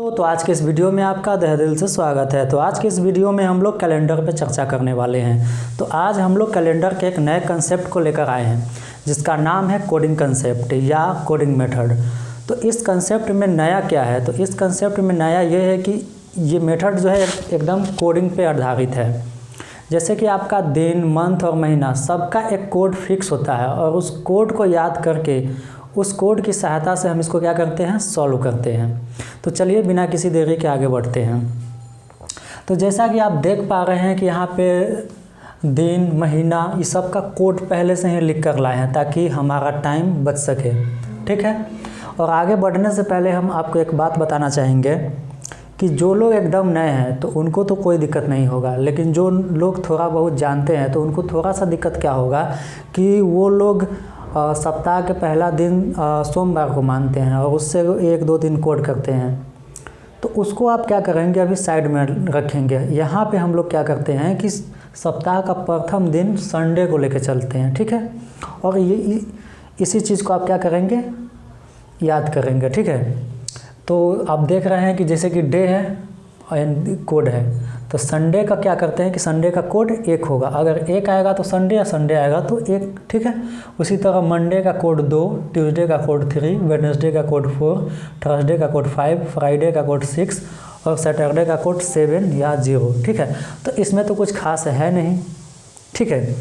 तो आज के इस वीडियो में आपका तहे दिल से स्वागत है। तो आज के इस वीडियो में हम लोग कैलेंडर पे चर्चा करने वाले हैं। तो आज हम लोग कैलेंडर के एक नए कंसेप्ट को लेकर आए हैं जिसका नाम है कोडिंग कंसेप्ट या कोडिंग मेथड। तो इस कंसेप्ट में नया क्या है? तो इस कंसेप्ट में नया ये है कि ये मेथड जो है एकदम कोडिंग पे आधारित है। जैसे कि आपका दिन, मंथ और महीना सबका एक कोड फिक्स होता है और उस कोड को याद करके उस कोड की सहायता से हम इसको क्या करते हैं, सॉल्व करते हैं। तो चलिए बिना किसी देरी के आगे बढ़ते हैं। तो जैसा कि आप देख पा रहे हैं कि यहाँ पे दिन, महीना ये सब का कोड पहले से ही लिख कर लाए हैं ताकि हमारा टाइम बच सके, ठीक है। और आगे बढ़ने से पहले हम आपको एक बात बताना चाहेंगे कि जो लोग एकदम नए हैं तो उनको तो कोई दिक्कत नहीं होगा, लेकिन जो लोग थोड़ा बहुत जानते हैं तो उनको थोड़ा सा दिक्कत क्या होगा कि वो लोग सप्ताह के पहला दिन सोमवार को मानते हैं और उससे 1-2 दिन कोड करते हैं। तो उसको आप क्या करेंगे, अभी साइड में रखेंगे। यहाँ पे हम लोग क्या करते हैं कि सप्ताह का प्रथम दिन संडे को लेकर चलते हैं, ठीक है। और ये इसी चीज़ को आप क्या करेंगे, याद करेंगे, ठीक है। तो आप देख रहे हैं कि जैसे कि डे है और कोड है, तो संडे का क्या करते हैं कि संडे का कोड 1 होगा। अगर 1 आएगा तो संडे या संडे आएगा तो 1, ठीक है। उसी तरह मंडे का कोड 2, ट्यूसडे का कोड 3, वेडनेसडे का कोड 4, थर्सडे का कोड 5, फ्राइडे का कोड 6 और सैटरडे का कोड 7 या 0, ठीक है। तो इसमें तो कुछ खास है नहीं, ठीक है।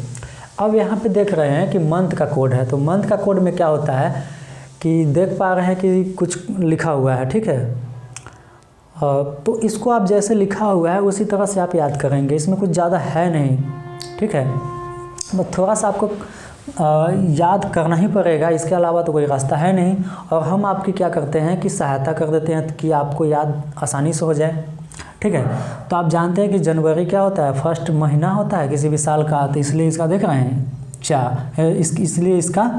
अब यहाँ पे देख रहे हैं कि मंथ का कोड है। तो मंथ का कोड में क्या होता है कि देख पा रहे हैं कि कुछ लिखा हुआ है, ठीक है। तो इसको आप जैसे लिखा हुआ है उसी तरह से आप याद करेंगे। इसमें कुछ ज़्यादा है नहीं, ठीक है। तो थोड़ा सा आपको याद करना ही पड़ेगा, इसके अलावा तो कोई रास्ता है नहीं। और हम आपकी क्या करते हैं कि सहायता कर देते हैं कि आपको याद आसानी से हो जाए, ठीक है। तो आप जानते हैं कि जनवरी क्या होता है, फर्स्ट महीना होता है किसी भी साल का, तो इसलिए इसका देख रहे हैं 4 इसलिए इसका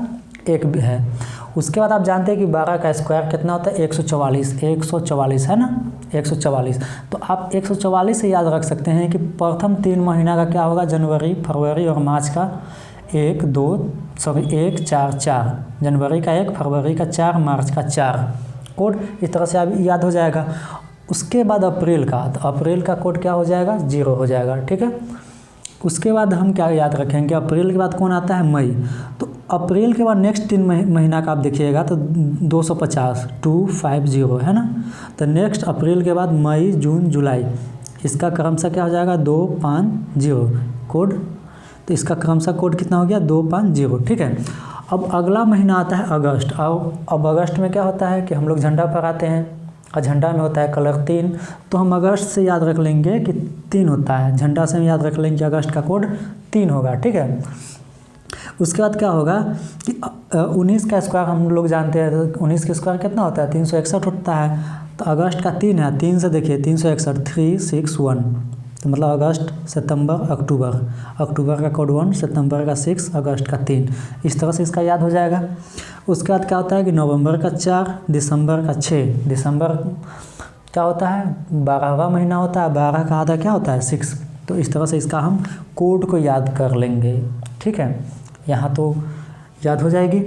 1 है। उसके बाद आप जानते हैं कि 12 का स्क्वायर कितना होता है, 144 है ना, 144। तो आप 144 से याद रख सकते हैं कि प्रथम 3 महीना का क्या होगा, जनवरी, फरवरी और मार्च का 1, 4 जनवरी का 1, फरवरी का 4, मार्च का 4 कोड इस तरह से आप याद हो जाएगा। उसके बाद अप्रैल का, तो अप्रैल का कोड क्या हो जाएगा, 0 हो जाएगा, ठीक है। उसके बाद हम क्या याद रखेंगे, अप्रैल के बाद कौन आता है, मई। तो अप्रैल के बाद नेक्स्ट 3 महीना का आप देखिएगा तो 250 250 है ना। तो नेक्स्ट अप्रैल के बाद मई, जून, जुलाई, इसका क्रमशः क्या हो जाएगा 250 कोड। तो इसका क्रमशः कोड कितना हो गया, 250, ठीक है। अब अगला महीना आता है अगस्त। अब अगस्त में क्या होता है कि हम लोग झंडा फहराते हैं और झंडा में होता है कलर 3। तो हम अगस्त से याद रख लेंगे कि 3 होता है, झंडा से हम याद रख लेंगे अगस्त का कोड 3 होगा, ठीक है। उसके बाद क्या होगा कि 19 का स्क्वायर हम लोग जानते हैं, तो 19 का स्क्वायर कितना होता है, 361 होता है। तो अगस्त का 3 है, 3 से देखिए 361, 361, तो मतलब अगस्त, सितंबर, अक्टूबर का कोड 1, सितंबर का 6, अगस्त का 3, इस तरह से इसका याद हो जाएगा। उसके बाद क्या होता है कि नवंबर का 4, दिसंबर का 6, दिसंबर क्या होता है, 12वां महीना होता है, 12 का आधा क्या होता है, 6। तो इस तरह से इसका हम कोड को याद कर लेंगे, ठीक है। यहाँ तो याद हो जाएगी।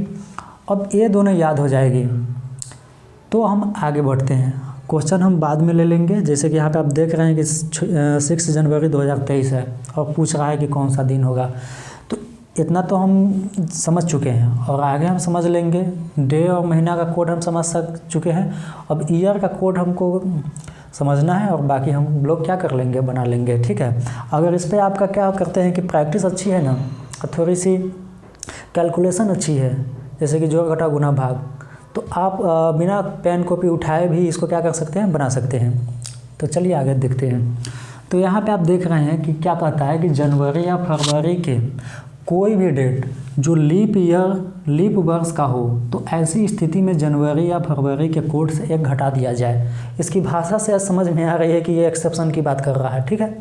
अब ये दोनों याद हो जाएगी तो हम आगे बढ़ते हैं। क्वेश्चन हम बाद में ले लेंगे। जैसे कि यहाँ पे आप देख रहे हैं कि 6 जनवरी 2023 है और पूछ रहा है कि कौन सा दिन होगा। तो इतना तो हम समझ चुके हैं और आगे हम समझ लेंगे। डे और महीना का कोड हम समझ चुके हैं। अब ईयर का कोड हमको समझना है और बाकी हम लोग क्या कर लेंगे, बना लेंगे, ठीक है। अगर इस पर आपका क्या करते हैं कि प्रैक्टिस अच्छी है ना, थोड़ी सी कैलकुलेशन अच्छी है, जैसे कि जोड़, घटा, गुना, भाग, तो आप बिना पेन कॉपी उठाए भी इसको क्या कर सकते हैं, बना सकते हैं। तो चलिए आगे देखते हैं। तो यहाँ पे आप देख रहे हैं कि क्या कहता है कि जनवरी या फरवरी के कोई भी डेट जो लीप वर्ष का हो, तो ऐसी स्थिति में जनवरी या फरवरी के कोड से 1 घटा दिया जाए। इसकी भाषा से समझ में आ रही है कि ये एक्सेप्शन की बात कर रहा है, ठीक है।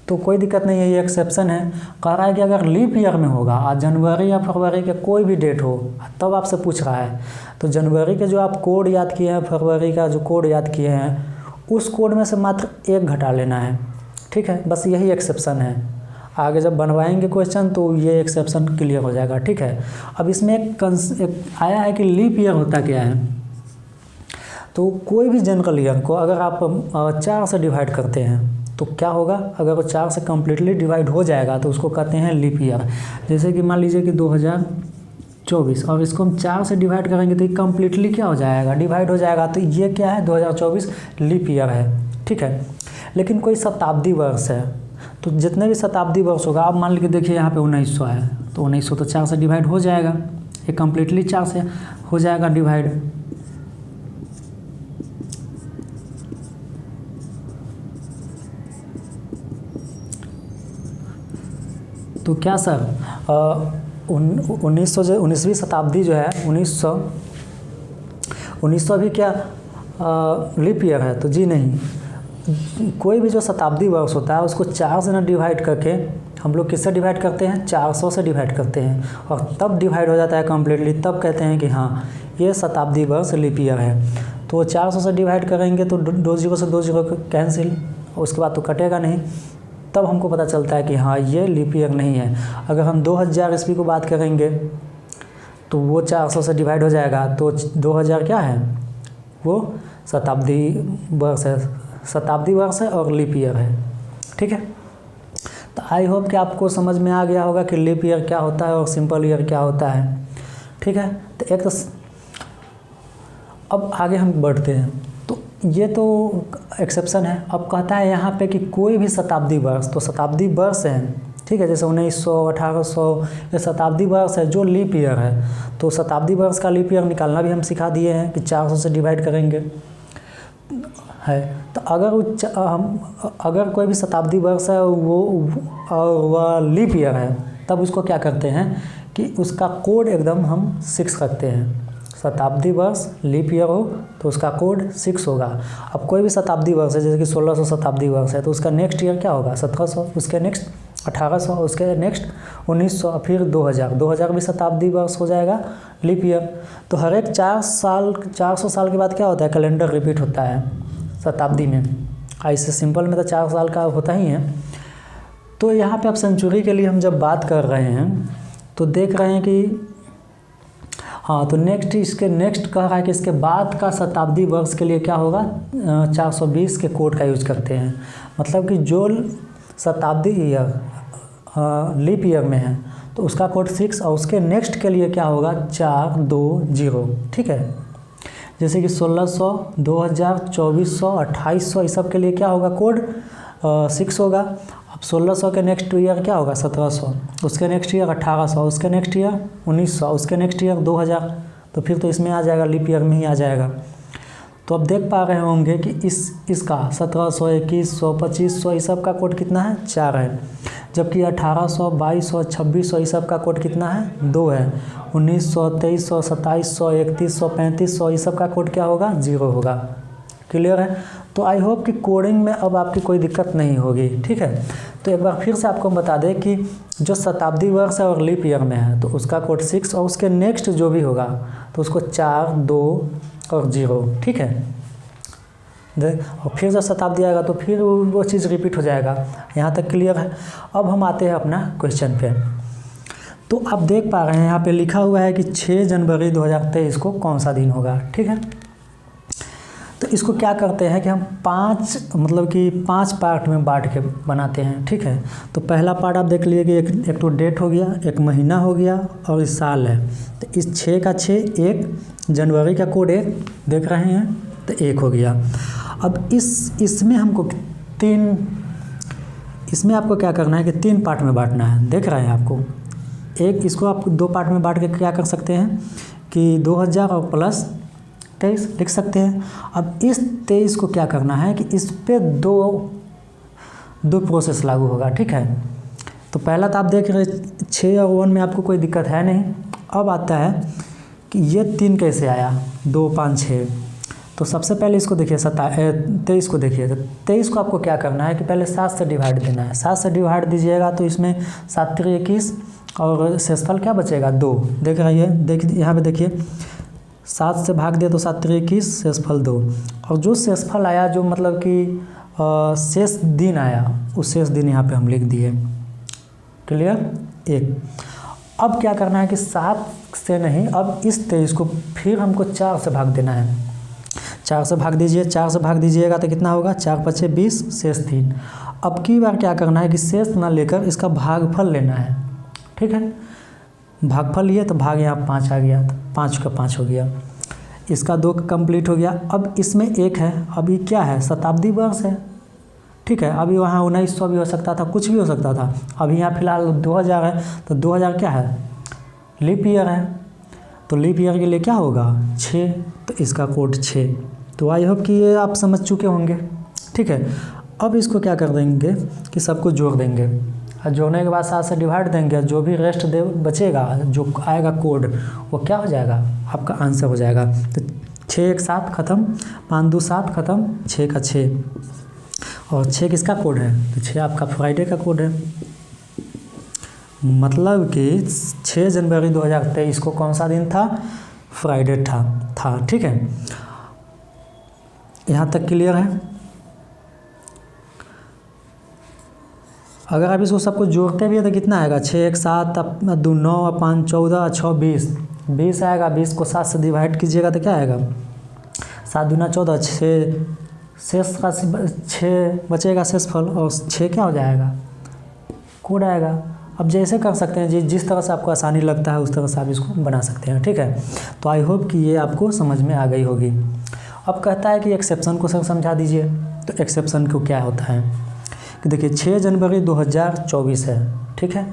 तो कोई दिक्कत नहीं है, ये एक्सेप्शन है। कह रहा है कि अगर लीप ईयर में होगा और जनवरी या फरवरी के कोई भी डेट हो, तब आपसे पूछ रहा है। तो जनवरी के जो आप कोड याद किए हैं, फरवरी का जो कोड याद किए हैं, उस कोड में से मात्र 1 घटा लेना है, ठीक है। बस यही एक्सेप्शन है। आगे जब बनवाएंगे क्वेश्चन तो ये एक्सेप्शन क्लियर हो जाएगा, ठीक है। अब इसमें एक आया है कि लीप ईयर होता क्या है। तो कोई भी जनरल ईयर को अगर आप 4 से डिवाइड करते हैं तो क्या होगा, अगर वो 4 से कम्प्लीटली डिवाइड हो जाएगा तो उसको कहते हैं लीप ईयर। जैसे कि मान लीजिए कि 2024 और इसको हम 4 से डिवाइड करेंगे तो ये कम्प्लीटली क्या हो जाएगा, डिवाइड हो जाएगा। तो ये क्या है, 2024 लीप ईयर है, ठीक है। लेकिन कोई शताब्दी वर्ष है तो जितने भी शताब्दी वर्ष होगा, आप मान लीजिए देखिए यहाँ पे 1900 है तो 1900 तो 4 से डिवाइड हो जाएगा, ये कम्प्लीटली 4 से हो जाएगा डिवाइड। तो क्या सर 1900 शताब्दी जो है 1900 भी क्या लीप ईयर है? तो जी नहीं, कोई भी जो शताब्दी वर्ष होता है उसको 4 से ना डिवाइड करके हम लोग किससे डिवाइड करते हैं, 400 से डिवाइड करते हैं और तब डिवाइड हो जाता है कम्प्लीटली, तब कहते हैं कि हाँ ये शताब्दी वर्ष लीप ईयर है। तो 400 से डिवाइड करेंगे तो 2 0 से 2 0 कैंसिल, उसके बाद तो कटेगा नहीं, तब हमको पता चलता है कि हाँ ये लीप ईयर नहीं है। अगर हम 2000 ईस्वी को बात करेंगे तो वो 400 से डिवाइड हो जाएगा, तो 2000 क्या है, वो शताब्दी वर्ष है और लीप ईयर है, ठीक है। तो आई होप कि आपको समझ में आ गया होगा कि लीप ईयर क्या होता है और सिंपल ईयर क्या होता है, ठीक है। तो एक तो अब आगे हम बढ़ते हैं, तो ये तो एक्सेप्शन है। अब कहता है यहाँ पे कि कोई भी शताब्दी वर्ष, तो शताब्दी वर्ष है, ठीक है, जैसे 1900 1800 ये शताब्दी वर्ष है जो लीप ईयर है। तो शताब्दी वर्ष का लीप ईयर निकालना भी हम सिखा दिए हैं कि 400 से डिवाइड करेंगे है। तो अगर कोई भी शताब्दी वर्ष है वह लीप ईयर है, तब उसको क्या करते हैं कि उसका कोड एकदम हम 6 रखते हैं। शताब्दी वर्ष लीप ईयर हो तो उसका कोड 6 होगा। अब कोई भी शताब्दी वर्ष है, जैसे कि 1600 शताब्दी वर्ष है तो उसका नेक्स्ट ईयर क्या होगा, 1700, उसके नेक्स्ट 1800, उसके नेक्स्ट 1900, फिर 2000 भी शताब्दी वर्ष हो जाएगा लीप ईयर। तो हर एक 400 साल के बाद क्या होता है, कैलेंडर रिपीट होता है शताब्दी में। ऐसे सिंपल में तो 4 साल का होता ही है। तो यहाँ पे अब सेंचुरी के लिए हम जब बात कर रहे हैं तो देख रहे हैं कि हाँ, तो इसके नेक्स्ट कह रहा है कि इसके बाद का शताब्दी वर्ष के लिए क्या होगा, 420 के कोड का यूज करते हैं। मतलब कि जो शताब्दी ईयर लीप ईयर में है तो उसका कोड 6 और उसके नेक्स्ट के लिए क्या होगा 420, ठीक है। जैसे कि 1600, 2000, 2400, 2800 इस सब के लिए क्या होगा, कोड 6 होगा। अब 1600 के नेक्स्ट ईयर क्या होगा 1700, उसके नेक्स्ट ईयर 1800, उसके नेक्स्ट ईयर 1900, उसके नेक्स्ट ईयर 2000। तो फिर तो इसमें आ जाएगा, लीप ईयर में ही आ जाएगा। तो अब देख पा रहे होंगे कि इसका 1700, 2100, 2500 इस सब का कोड कितना है, 4 है। जबकि 1800, 2200, 2600 इस सब का कोड कितना है, 2 है। 1900, 2300, 2700, 3100, 3500 इस सब का कोड क्या होगा, 0 होगा। क्लियर है। तो आई होप कि कोडिंग में अब आपकी कोई दिक्कत नहीं होगी, ठीक है। तो एक बार फिर से आपको बता दें कि जो शताब्दी वर्ष है और लीप ईयर में है तो उसका कोड 6 और उसके नेक्स्ट जो भी होगा तो उसको 4, 2 और 0, ठीक है। और फिर जब शताब्दी आएगा तो फिर वो चीज़ रिपीट हो जाएगा। यहाँ तक क्लियर है। अब हम आते हैं अपना क्वेश्चन पे। तो आप देख पा रहे हैं यहाँ पे लिखा हुआ है कि 6 जनवरी 2023 को कौन सा दिन होगा, ठीक है। तो इसको क्या करते हैं कि हम 5 पार्ट में बांट के बनाते हैं, ठीक है। तो पहला पार्ट आप देख लीजिए कि एक तो डेट हो गया, एक महीना हो गया और इस साल है। तो इस 6 का 6, 1 जनवरी का कोड 1 देख रहे हैं तो 1 हो गया। अब इसमें हमको इसमें आपको क्या करना है कि 3 पार्ट में बांटना है, देख रहे हैं आपको। एक इसको आप 2 पार्ट में बांट के क्या कर सकते हैं कि 2000 और प्लस 23 लिख सकते हैं। अब इस 23 को क्या करना है कि इस पे दो प्रोसेस लागू होगा, ठीक है। तो पहला तो आप देख रहे 6 और 1 में आपको कोई दिक्कत है नहीं। अब आता है कि ये 3 कैसे आया, 2, 5, 6। तो सबसे पहले इसको देखिए 23 को देखिए। तो 23 को आपको क्या करना है कि पहले 7 से डिवाइड देना है। 7 से डिवाइड दीजिएगा तो इसमें 7 3 21 और शेषफल क्या बचेगा 2। देख रही है, देखिए यहाँ पे देखिए 7 से भाग दिया तो 7 3 21 शेषफल 2। और जो शेषफल आया जो मतलब कि शेष दिन आया उस शेष दिन यहाँ पे हम लिख दिए। क्लियर। 1 अब क्या करना है कि 7 से नहीं, अब इस 23 को फिर हमको 4 से भाग देना है। 4 से भाग दीजिए, 4 से भाग दीजिएगा तो कितना होगा, 4 पचे 20 शेष 3। अब की बार क्या करना है कि शेष ना लेकर इसका भागफल लेना है, ठीक है। भागफल लिए तो भाग यहाँ 5 आ गया, तो 5 का 5 हो गया, इसका 2 कंप्लीट हो गया। अब इसमें 1 है, अभी क्या है, शताब्दी वर्ष है, ठीक है। अभी वहाँ 1900 भी हो सकता था, कुछ भी हो सकता था। अभी यहाँ फिलहाल 2000 है, तो 2000 क्या है, लीप ईयर है, तो लीप ईयर के लिए क्या होगा 6, तो इसका कोड 6। तो आई होप कि ये आप समझ चुके होंगे, ठीक है। अब इसको क्या कर देंगे कि सबको जोड़ देंगे, और जोड़ने के बाद 7 से डिवाइड देंगे, जो भी रेस्ट दे बचेगा, जो आएगा कोड, वो क्या हो जाएगा, आपका आंसर हो जाएगा। तो 6 एक 7 ख़त्म, 5 2 7 ख़त्म, 6 का 6, और 6 किसका कोड है, तो 6 आपका फ्राइडे का कोड है। मतलब कि 6 जनवरी 2023 को कौन सा दिन था, फ्राइडे था, ठीक है। यहाँ तक क्लियर है। अगर आप इसको सबको जोड़ते भी है तो कितना आएगा, 6 एक 7 2 9 5 14 6 20 आएगा। 20 को 7 से डिवाइड कीजिएगा तो क्या आएगा, 7 दूना 14, 6 शेष का 6 बचेगा शेषफल, और 6 क्या हो जाएगा, कोड आएगा। अब जैसे कर सकते हैं जिस तरह से आपको आसानी लगता है उस तरह से आप इसको बना सकते हैं, ठीक है। तो आई होप कि ये आपको समझ में आ गई होगी। अब कहता है कि एक्सेप्शन को समझा दीजिए। तो एक्सेप्शन को क्या होता है कि देखिए 6 जनवरी 2024 है, ठीक है।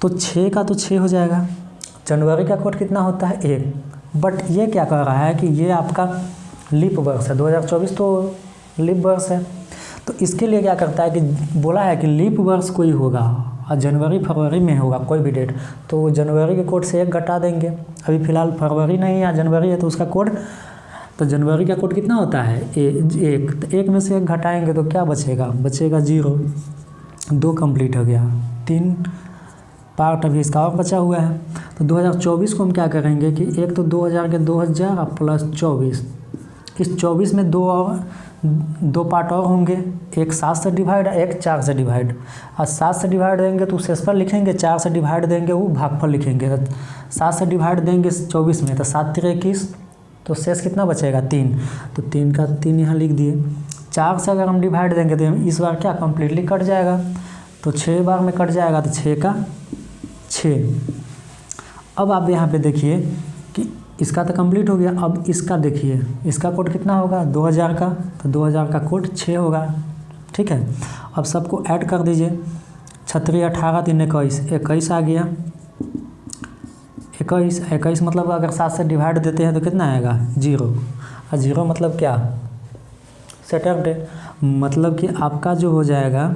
तो 6 का तो 6 हो जाएगा, जनवरी का कोड कितना होता है 1, बट ये क्या कह रहा है कि ये आपका लीप वर्ष है, 2024 तो लीप वर्ष है। तो इसके लिए क्या करता है कि बोला है कि लीप वर्ष कोई होगा और जनवरी फरवरी में होगा कोई भी डेट, तो जनवरी के कोड से 1 घटा देंगे। अभी फ़िलहाल फरवरी नहीं है या जनवरी है, तो उसका कोड, तो जनवरी का कोड कितना होता है 1, तो 1 में से 1 घटाएंगे तो क्या बचेगा, 0। 2 कंप्लीट हो गया, 3 पार्ट अभी इसका और बचा हुआ है। तो 2024 को हम क्या करेंगे कि एक तो 2000 के 2000 और प्लस 24, इस 24 में 2 पार्ट और होंगे, एक 7 से डिवाइड, एक 4 से डिवाइड। और 7 से डिवाइड देंगे तो शेषफल लिखेंगे, 4 से डिवाइड देंगे वो भागफल लिखेंगे। 7 से डिवाइड देंगे 24 में तो 7 3 21, तो शेष कितना बचेगा 3, तो 3 का 3 यहाँ लिख दिए। 4 से अगर हम डिवाइड देंगे तो इस बार क्या कम्प्लीटली कट जाएगा, तो 6 बार में कट जाएगा, तो 6 का 6। अब आप यहाँ पे देखिए कि इसका तो कंप्लीट हो गया। अब इसका देखिए, इसका कोड कितना होगा 2000 का, तो 2000 का कोड 6 होगा, ठीक है। अब सबको ऐड कर दीजिए, 36 18 3 21, 21 आ गया। 21 मतलब अगर 7 से डिवाइड देते हैं तो कितना आएगा 0, और 0 मतलब क्या, सैटरडे। मतलब कि आपका जो हो जाएगा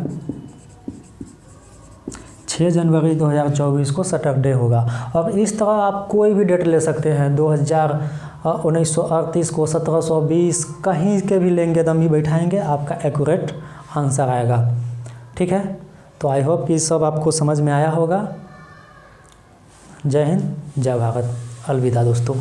6 जनवरी 2024 को सैटरडे होगा। और इस तरह आप कोई भी डेट ले सकते हैं, 1938 को, 1720, कहीं के भी लेंगे दम ही बैठाएंगे, आपका एक्यूरेट आंसर आएगा, ठीक है। तो आई होप कि सब आपको समझ में आया होगा। जय हिंद, जय भारत, अलविदा दोस्तों।